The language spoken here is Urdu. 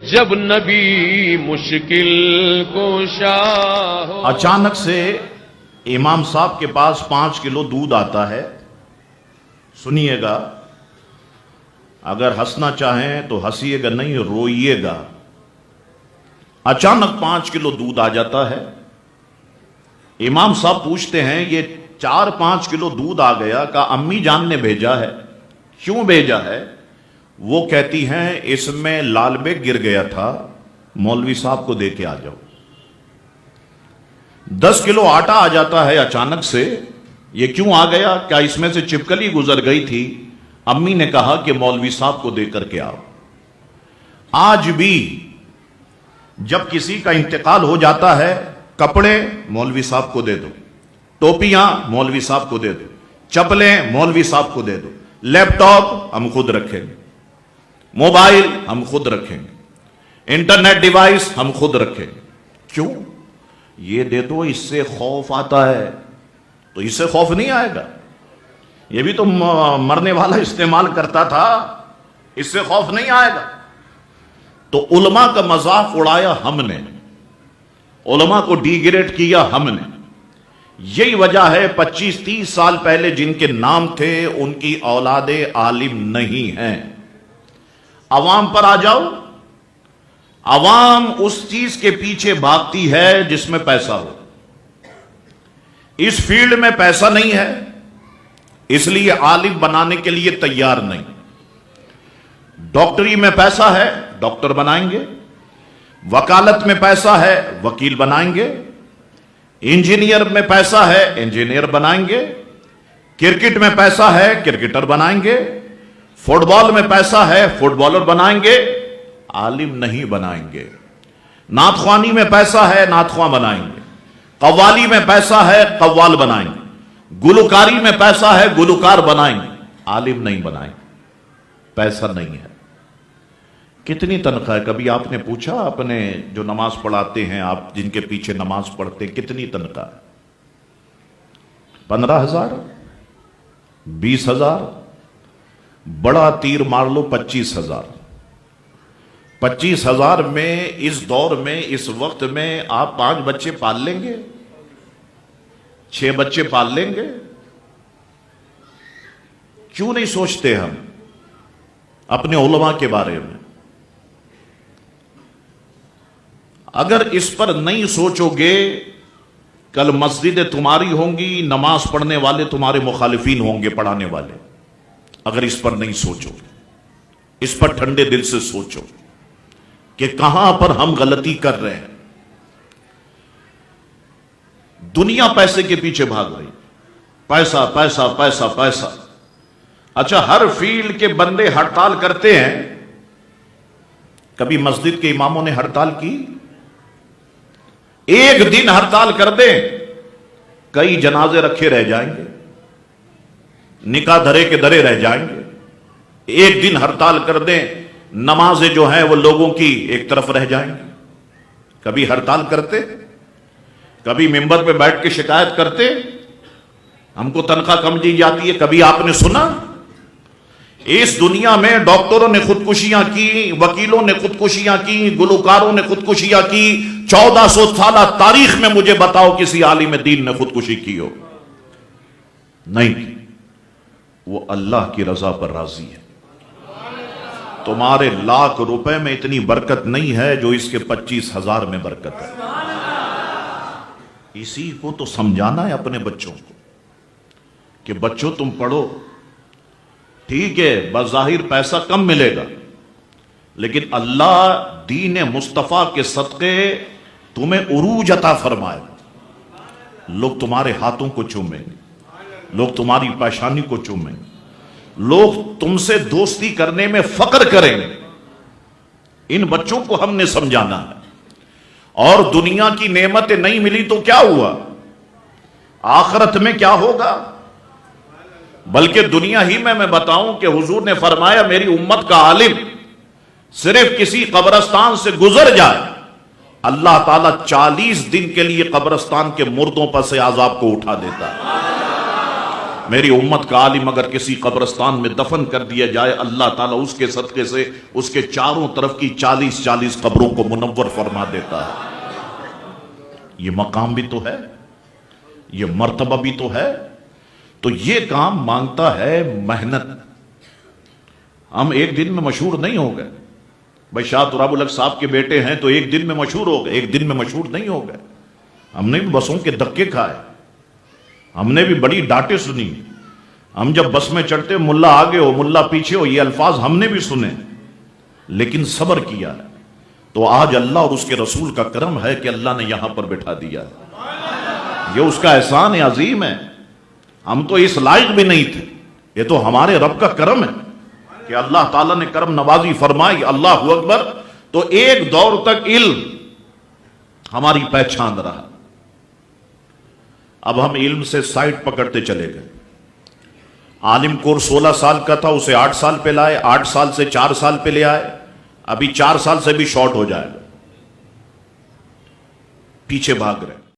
جب نبی مشکل کوشا ہو۔ اچانک سے امام صاحب کے پاس 5 کلو دودھ آتا ہے. سنیے گا، اگر ہنسنا چاہیں تو ہنسیے گا نہیں، روئیے گا. اچانک 5 کلو دودھ آ جاتا ہے. امام صاحب پوچھتے ہیں یہ 4-5 کلو دودھ آ گیا، کہا امی جان نے بھیجا ہے. کیوں بھیجا ہے؟ وہ کہتی ہیں اس میں لال بیگ گر گیا تھا، مولوی صاحب کو دے کے آ جاؤ. 10 کلو آٹا آ جاتا ہے اچانک سے. یہ کیوں آ گیا؟ کیا اس میں سے چپکلی گزر گئی تھی؟ امی نے کہا کہ مولوی صاحب کو دے کر کے آؤ. آج بھی جب کسی کا انتقال ہو جاتا ہے، کپڑے مولوی صاحب کو دے دو، ٹوپیاں مولوی صاحب کو دے دو، چپلیں مولوی صاحب کو دے دو، لیپ ٹاپ ہم خود رکھیں گے، موبائل ہم خود رکھیں گے، انٹرنیٹ ڈیوائس ہم خود رکھیں گے. کیوں؟ یہ دے دو، اس سے خوف آتا ہے. تو اس سے خوف نہیں آئے گا. یہ بھی تو مرنے والا استعمال کرتا تھا، اس سے خوف نہیں آئے گا. تو علماء کا مذاق اڑایا ہم نے، علماء کو ڈی گریڈ کیا ہم نے. یہی وجہ ہے 25-30 سال پہلے جن کے نام تھے ان کی اولاد عالم نہیں ہیں. عوام پر آ جاؤ، عوام اس چیز کے پیچھے بھاگتی ہے جس میں پیسہ ہو. اس فیلڈ میں پیسہ نہیں ہے، اس لیے عالم بنانے کے لیے تیار نہیں. ڈاکٹری میں پیسہ ہے، ڈاکٹر بنائیں گے. وکالت میں پیسہ ہے، وکیل بنائیں گے. انجینئر میں پیسہ ہے، انجینئر بنائیں گے. کرکٹ میں پیسہ ہے، کرکٹر بنائیں گے. فٹ بال میں پیسہ ہے، فٹ بالر بنائیں گے. عالم نہیں بنائیں گے. نعت خوانی میں پیسہ ہے، نعت خواں بنائیں گے. قوالی میں پیسہ ہے، قوال بنائیں گے. گلوکاری میں پیسہ ہے، گلوکار بنائیں گے. عالم نہیں بنائیں گے. پیسہ نہیں ہے. کتنی تنخواہ ہے؟ کبھی آپ نے پوچھا اپنے جو نماز پڑھاتے ہیں، آپ جن کے پیچھے نماز پڑھتے ہیں، کتنی تنخواہ ہے؟ 15,000، 20,000، بڑا تیر مار لو 25,000. 25,000 میں اس دور میں، اس وقت میں آپ 5 بچے پال لیں گے؟ 6 بچے پال لیں گے؟ کیوں نہیں سوچتے ہم اپنے علماء کے بارے میں؟ اگر اس پر نہیں سوچو گے، کل مسجدیں تمہاری ہوں گی، نماز پڑھنے والے تمہارے مخالفین ہوں گے، پڑھانے والے. اگر اس پر نہیں سوچو، اس پر ٹھنڈے دل سے سوچو کہ کہاں پر ہم غلطی کر رہے ہیں. دنیا پیسے کے پیچھے بھاگ رہی، پیسہ پیسہ پیسہ پیسہ. اچھا، ہر فیلڈ کے بندے ہڑتال کرتے ہیں. کبھی مسجد کے اماموں نے ہڑتال کی؟ ایک دن ہڑتال کر دیں، کئی جنازے رکھے رہ جائیں گے، نکاح دھرے کے دھرے رہ جائیں گے. ایک دن ہڑتال کر دیں، نمازیں جو ہیں وہ لوگوں کی ایک طرف رہ جائیں گی. کبھی ہڑتال کرتے؟ کبھی ممبر پہ بیٹھ کے شکایت کرتے ہم کو تنخواہ کم دی جاتی ہے؟ کبھی آپ نے سنا؟ اس دنیا میں ڈاکٹروں نے خودکشیاں کی، وکیلوں نے خودکشیاں کی، گلوکاروں نے خودکشیاں کی. 1400 سالہ تاریخ میں مجھے بتاؤ کسی عالم دین نے خودکشی کی ہو؟ نہیں کی. وہ اللہ کی رضا پر راضی ہے. تمہارے لاکھ روپے میں اتنی برکت نہیں ہے جو اس کے 25,000 میں برکت ہے. اسی کو تو سمجھانا ہے اپنے بچوں کو کہ بچوں تم پڑھو. ٹھیک ہے، بظاہر پیسہ کم ملے گا، لیکن اللہ دین مصطفیٰ کے صدقے تمہیں عروج عطا فرمائے. لوگ تمہارے ہاتھوں کو چومیں گے، لوگ تمہاری پیشانی کو چومیں گے، لوگ تم سے دوستی کرنے میں فخر کریں گے. ان بچوں کو ہم نے سمجھانا ہے. اور دنیا کی نعمتیں نہیں ملی تو کیا ہوا؟ آخرت میں کیا ہوگا؟ بلکہ دنیا ہی میں بتاؤں کہ حضور نے فرمایا میری امت کا عالم صرف کسی قبرستان سے گزر جائے، اللہ تعالیٰ 40 دن کے لیے قبرستان کے مردوں پر سے عذاب کو اٹھا دیتا ہے. میری امت کا عالم اگر کسی قبرستان میں دفن کر دیا جائے، اللہ تعالیٰ اس کے صدقے سے اس کے چاروں طرف کی 40 قبروں کو منور فرما دیتا ہے۔ یہ مقام بھی تو ہے، یہ مرتبہ بھی تو ہے۔ تو یہ کام مانگتا ہے محنت۔ ہم ایک دن میں مشہور نہیں ہو گئے۔ بھائی شاہ تراب الحق صاحب کے بیٹے ہیں تو ایک دن میں مشہور ہو گئے، ایک دن میں مشہور نہیں ہو گئے۔ ہم نے بھی بسوں کے دھکے کھائے، ہم نے بھی بڑی ڈانٹیں سنی۔ ہم جب بس میں چڑھتے ملا آگے ہو ملا پیچھے ہو، یہ الفاظ ہم نے بھی سنے، لیکن صبر کیا ہے۔ تو آج اللہ اور اس کے رسول کا کرم ہے کہ اللہ نے یہاں پر بٹھا دیا ہے۔ یہ اس کا احسان عظیم ہے۔ ہم تو اس لائق بھی نہیں تھے، یہ تو ہمارے رب کا کرم ہے کہ اللہ تعالیٰ نے کرم نوازی فرمائی۔ اللہ اکبر۔ تو ایک دور تک علم ہماری پہچان رہا، اب ہم علم سے سائٹ پکڑتے چلے گئے۔ عالم کورس 16 سال کا تھا، اسے 8 سال پہ لائے، 8 سال سے 4 سال پہ لے آئے، ابھی 4 سال سے بھی شارٹ ہو جائے گا، پیچھے بھاگ رہے۔